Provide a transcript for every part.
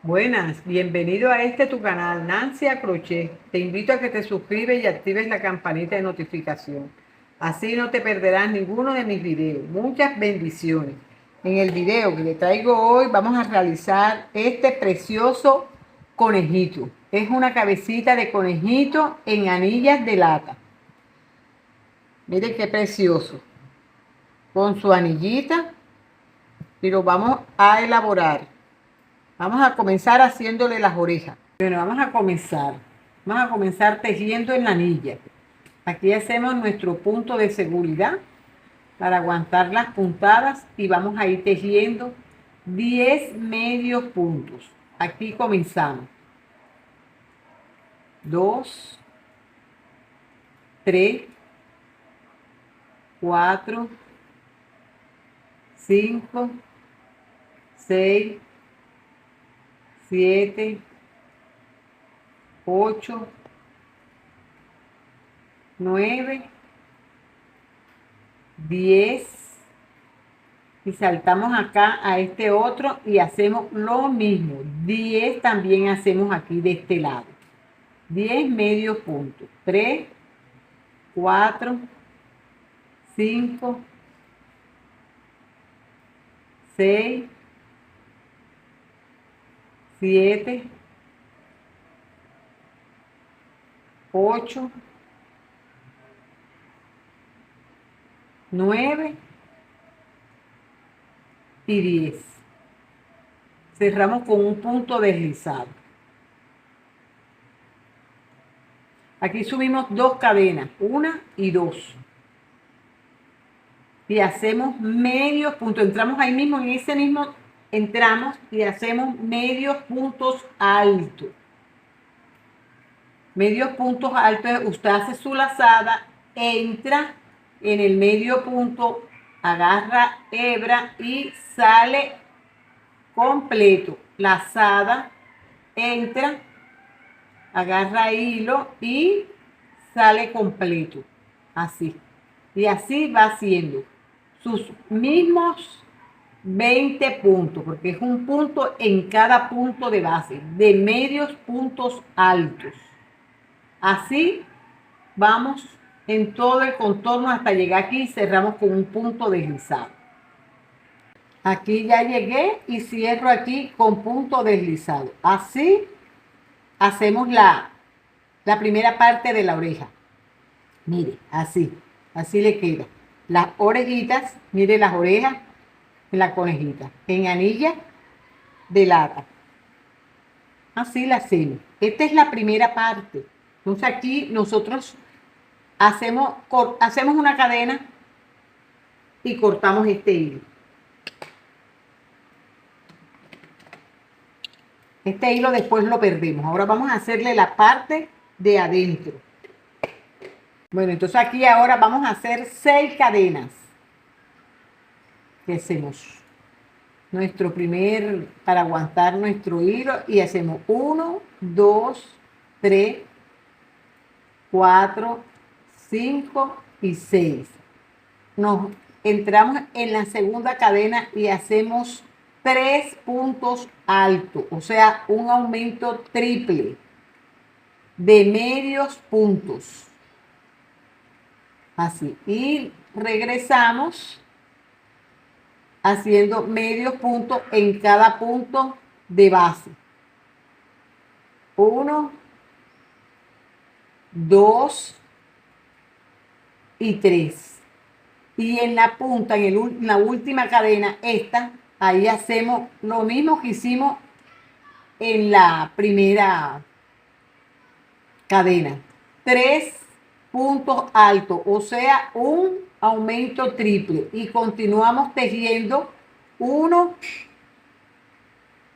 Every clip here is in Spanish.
Buenas, bienvenido a tu canal, Nancy a Crochet. Te invito a que te suscribas y actives la campanita de notificación. Así no te perderás ninguno de mis videos. Muchas bendiciones. En el video que te traigo hoy vamos a realizar este precioso conejito. Es una cabecita de conejito en anillas de lata. Miren qué precioso. Con su anillita y lo vamos a elaborar. Vamos a comenzar haciéndole las orejas. Bueno, vamos a comenzar. Vamos a comenzar tejiendo en la anilla. Aquí hacemos nuestro punto de seguridad para aguantar las puntadas y vamos a ir tejiendo 10 medios puntos. Aquí comenzamos. 2, 3, 4, 5, 6, 7, 8, 9, 10 y saltamos acá a este otro y hacemos lo mismo. 10 también hacemos aquí de este lado. 10 medios puntos. 3, 4, 5, 6, 7, 8, 9 y 10. Cerramos con un punto deslizado. Aquí subimos 2 cadenas, 1 y 2. Y hacemos medios puntos. Entramos ahí mismo, en ese mismo entramos y hacemos medios puntos altos. Medios puntos altos, usted hace su lazada, entra en el medio punto, agarra hebra y sale completo. Lazada, entra, agarra hilo y sale completo. Así. Y así va haciendo sus mismos 20 puntos, porque es un punto en cada punto de base, de medios puntos altos. Así vamos en todo el contorno hasta llegar aquí y cerramos con un punto deslizado. Aquí ya llegué y cierro aquí con punto deslizado. Así hacemos la primera parte de la oreja. Mire, así le queda. Las orejitas, mire las orejas de la conejita, en anilla de lata. Así la hacemos. Esta es la primera parte. Entonces aquí nosotros hacemos una cadena y cortamos este hilo. Este hilo después lo perdemos. Ahora vamos a hacerle la parte de adentro. Bueno, entonces aquí ahora vamos a hacer 6 cadenas. Que hacemos nuestro para aguantar nuestro hilo y hacemos 1, 2, 3, 4, 5 y 6. Nos entramos en la segunda cadena y hacemos 3 puntos altos, o sea, un aumento triple de medios puntos. Así. Y regresamos haciendo medios puntos en cada punto de base. 1, 2 y 3. Y en la punta, en la última cadena, ahí hacemos lo mismo que hicimos en la primera cadena. 3 puntos altos, o sea, un aumento triple. Y continuamos tejiendo 1,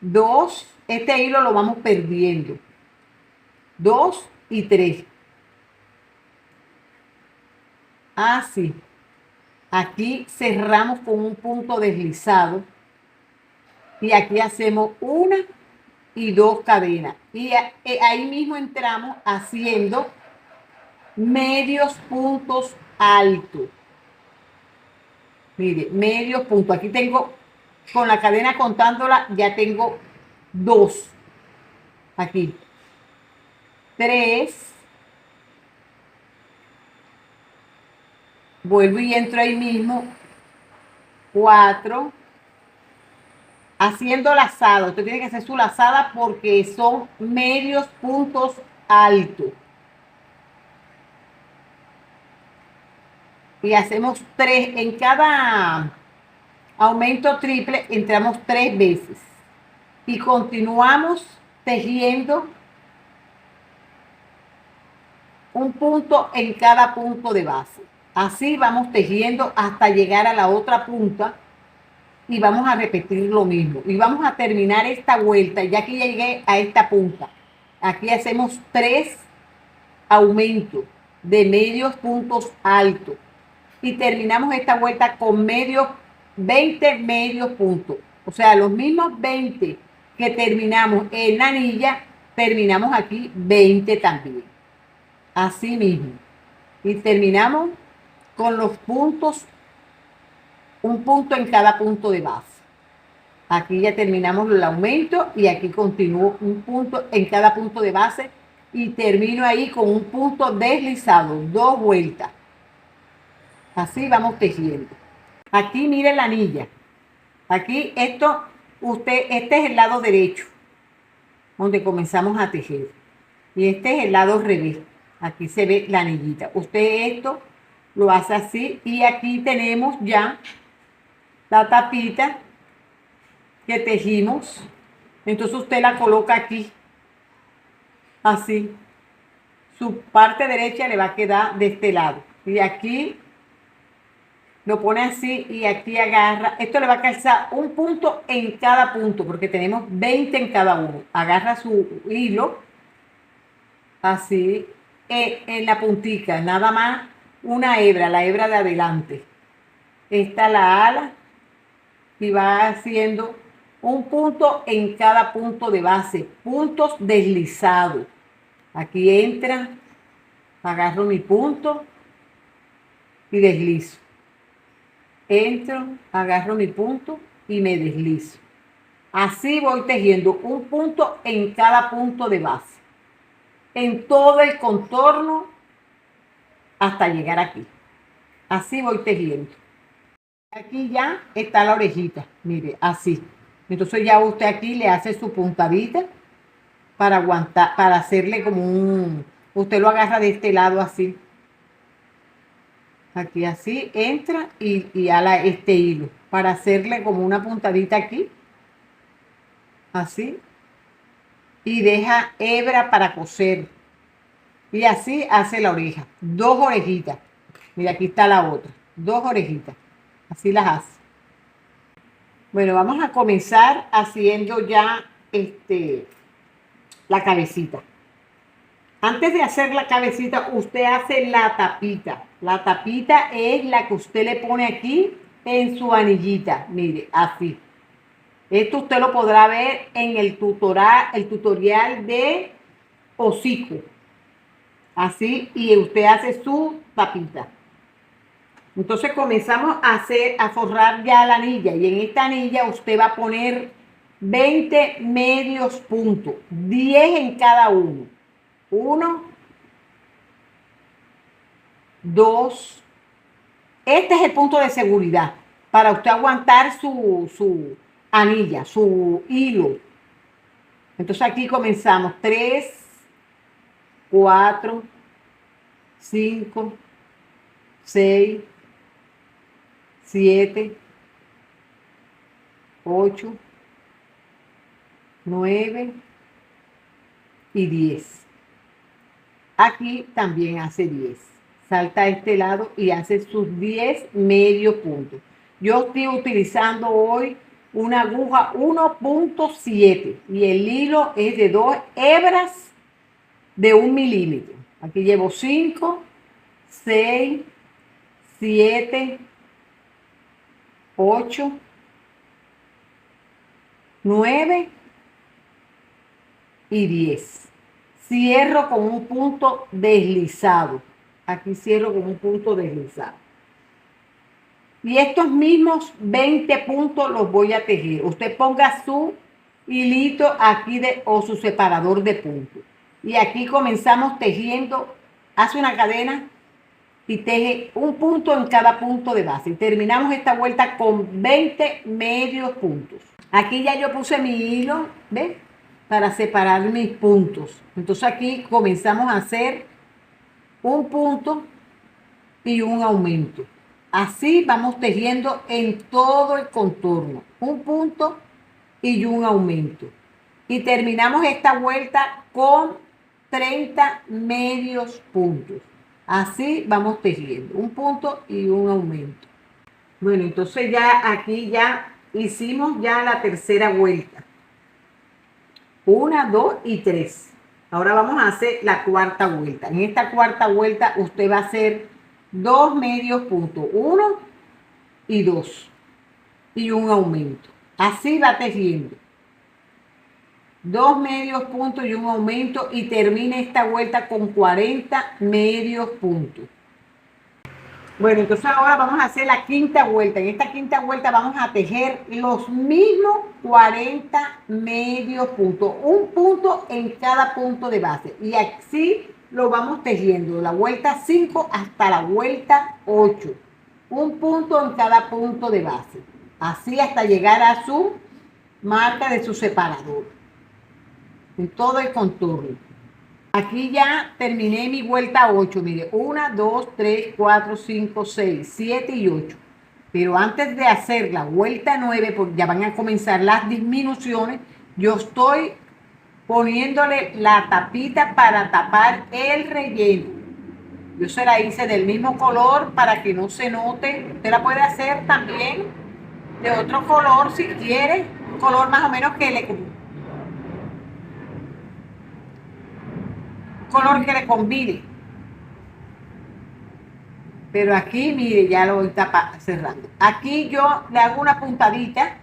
2, este hilo lo vamos perdiendo. 2 y 3. Así. Aquí cerramos con un punto deslizado y aquí hacemos 1 y 2 cadenas. Y ahí mismo entramos haciendo medios puntos altos. Mire, medios puntos. Aquí tengo, con la cadena contándola, ya tengo 2, aquí, 3, vuelvo y entro ahí mismo, 4, haciendo lazado. Usted tiene que hacer su lazada porque son medios puntos altos. Y hacemos 3 en cada aumento triple, entramos 3 veces. Y continuamos tejiendo un punto en cada punto de base. Así vamos tejiendo hasta llegar a la otra punta y vamos a repetir lo mismo. Y vamos a terminar esta vuelta, ya que ya llegué a esta punta. Aquí hacemos 3 aumentos de medios puntos altos y terminamos esta vuelta con 20 medios puntos. O sea, los mismos 20 que terminamos en la anilla, terminamos aquí 20 también. Así mismo. Y terminamos con los puntos, un punto en cada punto de base. Aquí ya terminamos el aumento y aquí continúo un punto en cada punto de base y termino ahí con un punto deslizado, 2 vueltas. Así vamos tejiendo. Aquí mire la anilla. Aquí este es el lado derecho, donde comenzamos a tejer. Y este es el lado revés. Aquí se ve la anillita. Usted esto lo hace así y aquí tenemos ya la tapita que tejimos. Entonces usted la coloca aquí, así. Su parte derecha le va a quedar de este lado. Y aquí lo pone así y aquí agarra. Esto le va a calzar un punto en cada punto porque tenemos 20 en cada uno. Agarra su hilo así en la puntica, nada más una hebra, la hebra de adelante. Esta la ala y va haciendo un punto en cada punto de base, puntos deslizados. Aquí entra, agarro mi punto y deslizo. Entro, agarro mi punto y me deslizo. Así voy tejiendo un punto en cada punto de base, en todo el contorno hasta llegar aquí. Así voy tejiendo. Aquí ya está la orejita, mire, así. Entonces ya usted aquí le hace su puntadita para aguantar, para hacerle como usted lo agarra de este lado así. Aquí así, entra y ala este hilo para hacerle como una puntadita aquí. Así. Y deja hebra para coser. Y así hace la oreja. 2 orejitas. Mira, aquí está la otra. 2 orejitas. Así las hace. Bueno, vamos a comenzar haciendo ya la cabecita. Antes de hacer la cabecita, usted hace la tapita. La tapita es la que usted le pone aquí en su anillita. Mire, así. Esto usted lo podrá ver en el tutorial de hocico. Así, y usted hace su tapita. Entonces comenzamos a forrar ya la anilla. Y en esta anilla usted va a poner 20 medios puntos. 10 en cada uno. 1, 2. Este es el punto de seguridad para usted aguantar su anilla, su hilo. Entonces aquí comenzamos. 3, 4, 5, 6, 7, 8, 9 y 10. Aquí también hace 10. Salta a este lado y hace sus 10 medio puntos. Yo estoy utilizando hoy una aguja 1.7 y el hilo es de 2 hebras de 1 milímetro. Aquí llevo 5, 6, 7, 8, 9 y 10. Cierro con un punto deslizado. Aquí cierro con un punto deslizado. Y estos mismos 20 puntos los voy a tejer. Usted ponga su hilito aquí o su separador de puntos. Y aquí comenzamos tejiendo, hace una cadena y teje un punto en cada punto de base. Y terminamos esta vuelta con 20 medios puntos. Aquí ya yo puse mi hilo, ¿ves? Para separar mis puntos. Entonces aquí comenzamos a hacer un punto y un aumento. Así vamos tejiendo en todo el contorno. Un punto y un aumento. Y terminamos esta vuelta con 30 medios puntos. Así vamos tejiendo. Un punto y un aumento. Bueno, entonces ya aquí ya hicimos ya la tercera vuelta. 1, 2 y 3. Ahora vamos a hacer la cuarta vuelta. En esta cuarta vuelta usted va a hacer 2 medios puntos. 1 y 2. Y un aumento. Así va tejiendo. 2 medios puntos y un aumento y termina esta vuelta con 40 medios puntos. Bueno, entonces ahora vamos a hacer la quinta vuelta. En esta quinta vuelta vamos a tejer los mismos 40 medios puntos. Un punto en cada punto de base. Y así lo vamos tejiendo. La vuelta 5 hasta la vuelta 8. Un punto en cada punto de base. Así hasta llegar a su marca de su separador. En todo el contorno. Aquí ya terminé mi vuelta 8, mire, 1, 2, 3, 4, 5, 6, 7 y 8. Pero antes de hacer la vuelta 9, porque ya van a comenzar las disminuciones, yo estoy poniéndole la tapita para tapar el relleno. Yo se la hice del mismo color para que no se note. Usted la puede hacer también de otro color si quiere, un color más o menos que le color que le combine. Pero aquí, mire, ya lo voy cerrando. Aquí yo le hago una puntadita.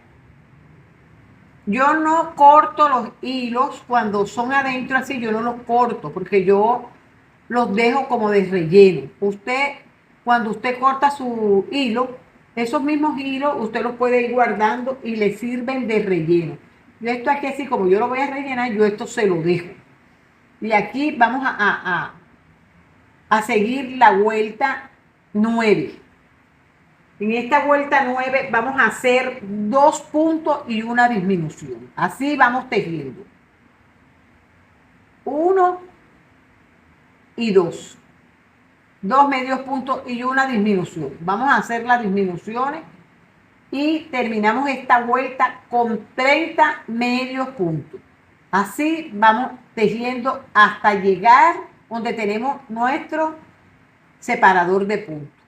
Yo no corto los hilos cuando son adentro así, yo no los corto porque yo los dejo como de relleno. Usted, cuando usted corta su hilo, esos mismos hilos usted los puede ir guardando y le sirven de relleno. Yo esto aquí así, como yo lo voy a rellenar, yo esto se lo dejo. Y aquí vamos a seguir la vuelta 9. En esta vuelta 9 vamos a hacer 2 puntos y una disminución. Así vamos tejiendo. 1 y 2. 2 medios puntos y una disminución. Vamos a hacer las disminuciones y terminamos esta vuelta con 30 medios puntos. Así vamos tejiendo hasta llegar donde tenemos nuestro separador de puntos.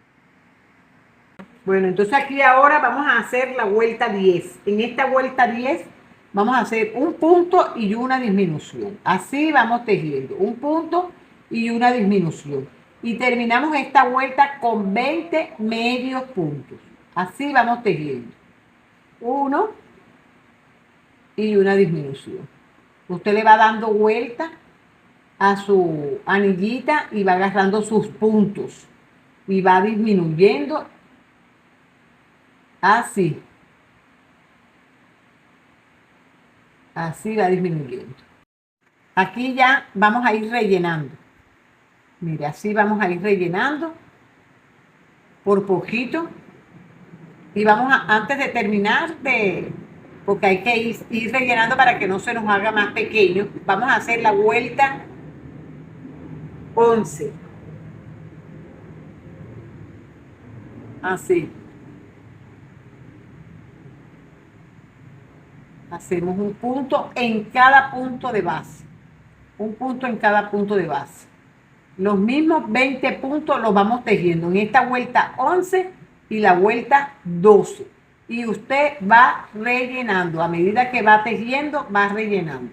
Bueno, entonces aquí ahora vamos a hacer la vuelta 10. En esta vuelta 10 vamos a hacer un punto y una disminución. Así vamos tejiendo, un punto y una disminución. Y terminamos esta vuelta con 20 medios puntos. Así vamos tejiendo. 1 y una disminución. Usted le va dando vuelta a su anillita y va agarrando sus puntos y va disminuyendo así. Así va disminuyendo. Aquí ya vamos a ir rellenando. Mire, así vamos a ir rellenando por poquito. Y vamos antes de terminar porque hay que ir rellenando para que no se nos haga más pequeño. Vamos a hacer la vuelta 11. Así. Hacemos un punto en cada punto de base. Un punto en cada punto de base. Los mismos 20 puntos los vamos tejiendo en esta vuelta 11 y la vuelta 12. Y usted va rellenando. A medida que va tejiendo, va rellenando.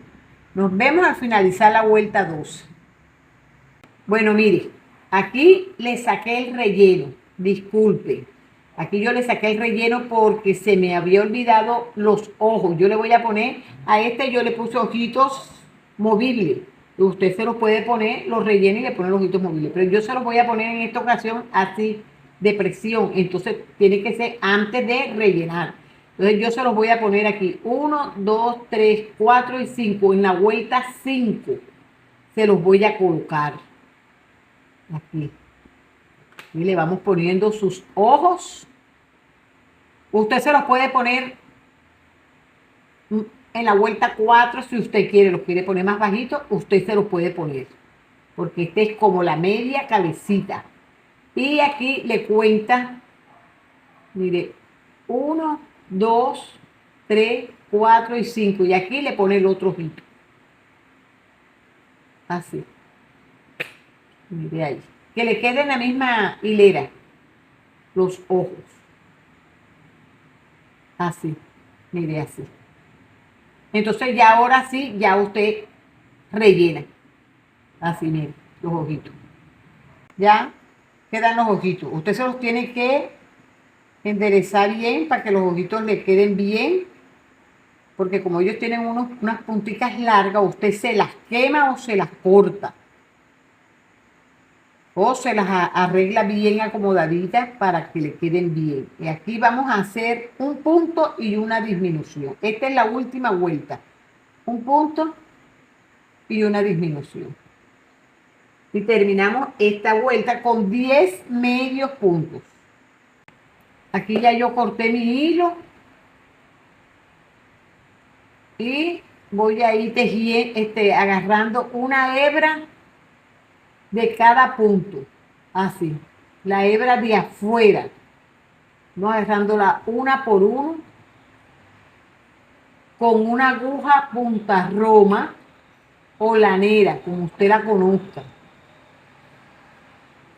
Nos vemos al finalizar la vuelta 12. Bueno, mire, aquí le saqué el relleno. Disculpe. Aquí yo le saqué el relleno porque se me había olvidado los ojos. Yo le voy a poner, a este yo le puse ojitos movibles. Usted se los puede poner, los rellena y le pone los ojitos movibles. Pero yo se los voy a poner en esta ocasión así, de presión. Entonces tiene que ser antes de rellenar. Entonces yo se los voy a poner aquí. 1, 2, 3, 4 y 5. En la vuelta 5 se los voy a colocar aquí. Y le vamos poniendo sus ojos. Usted se los puede poner en la vuelta 4 si usted quiere. Los quiere poner más bajito, usted se los puede poner. Porque este es como la media cabecita. Y aquí le cuenta, mire, 1, 2, 3, 4 y 5. Y aquí le pone el otro ojito. Así. Mire ahí. Que le quede en la misma hilera los ojos. Así. Mire así. Entonces ya ahora sí, ya usted rellena. Así, mire, los ojitos. Ya quedan los ojitos. Usted se los tiene que enderezar bien para que los ojitos le queden bien. Porque como ellos tienen unas punticas largas, usted se las quema o se las corta. O se las arregla bien acomodaditas para que le queden bien. Y aquí vamos a hacer un punto y una disminución. Esta es la última vuelta. Un punto y una disminución. Y terminamos esta vuelta con 10 medios puntos. Aquí ya yo corté mi hilo. Y voy a ir tejiendo, agarrando una hebra de cada punto. Así. La hebra de afuera. No agarrándola una por uno. Con una aguja punta roma o lanera, como usted la conozca.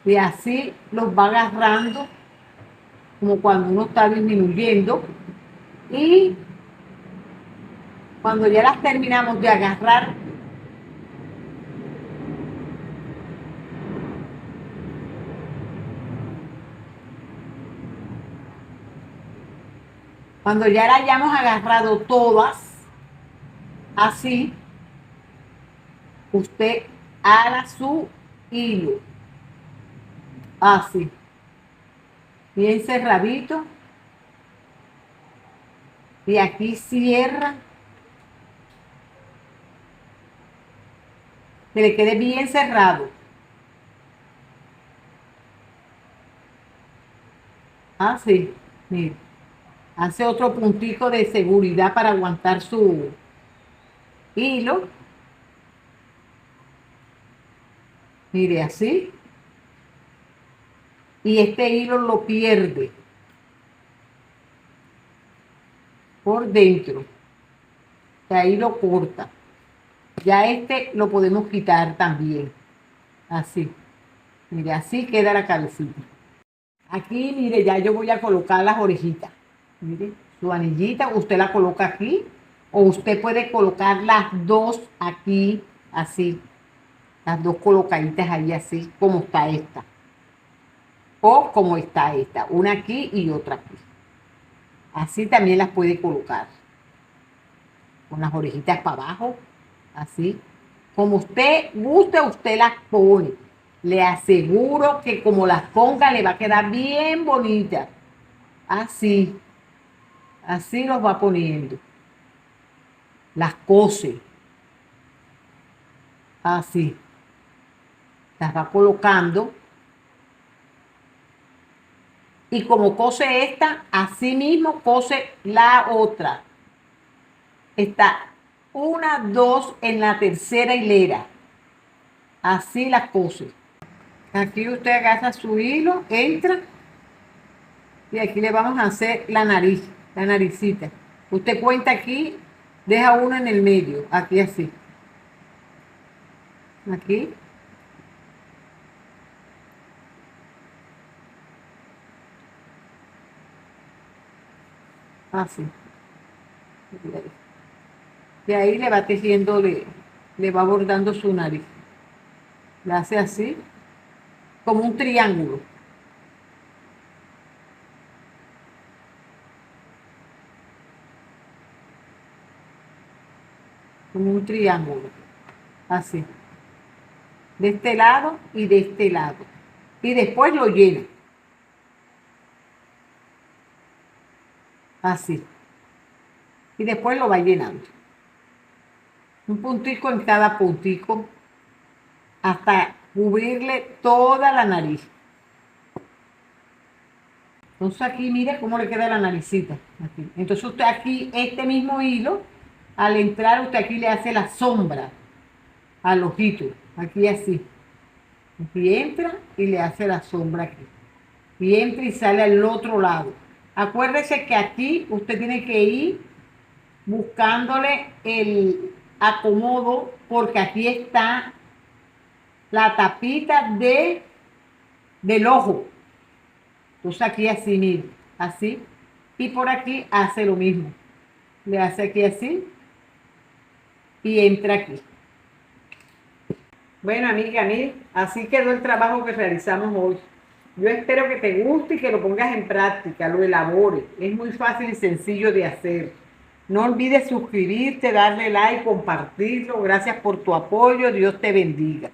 Y así los va agarrando, como cuando uno está disminuyendo. Y cuando ya las terminamos de agarrar, cuando ya las hayamos agarrado todas, así, usted haga su hilo. Así. Bien cerradito. Y aquí cierra. Que le quede bien cerrado. Así. Mire. Hace otro puntito de seguridad para aguantar su hilo. Mire, así. Y este hilo lo pierde por dentro. De ahí lo corta. Ya este lo podemos quitar también. Así. Mire, así queda la cabecita. Aquí, mire, ya yo voy a colocar las orejitas. Mire, su anillita, usted la coloca aquí. O usted puede colocar las dos aquí, así. Las dos colocaditas ahí, así, como está esta. O como está esta. Una aquí y otra aquí. Así también las puede colocar. Con las orejitas para abajo. Así. Como usted guste, usted las pone. Le aseguro que como las ponga, le va a quedar bien bonita. Así. Así los va poniendo. Las cose. Así. Las va colocando. Y como cose esta, así mismo cose la otra. Está 1, 2 en la tercera hilera. Así las cose. Aquí usted agarra su hilo, entra. Y aquí le vamos a hacer la nariz, la naricita. Usted cuenta aquí, deja uno en el medio, aquí así. Aquí. Así. De ahí le va tejiendo, le va bordando su nariz. La hace así, como un triángulo. Como un triángulo. Así. De este lado y de este lado. Y después lo llena. Así. y después lo va llenando. Un puntico en cada puntico hasta cubrirle toda la nariz. Entonces aquí mira cómo le queda la naricita. Aquí. Entonces usted aquí, este mismo hilo, al entrar usted aquí le hace la sombra al ojito. Aquí así. Aquí entra y le hace la sombra aquí. Y entra y sale al otro lado. Acuérdese que aquí usted tiene que ir buscándole el acomodo porque aquí está la tapita del ojo. Entonces aquí así, mire, así. Y por aquí hace lo mismo. Le hace aquí así y entra aquí. Bueno, amiga, mire, así quedó el trabajo que realizamos hoy. Yo espero que te guste y que lo pongas en práctica, lo elabores. Es muy fácil y sencillo de hacer. No olvides suscribirte, darle like, compartirlo. Gracias por tu apoyo. Dios te bendiga.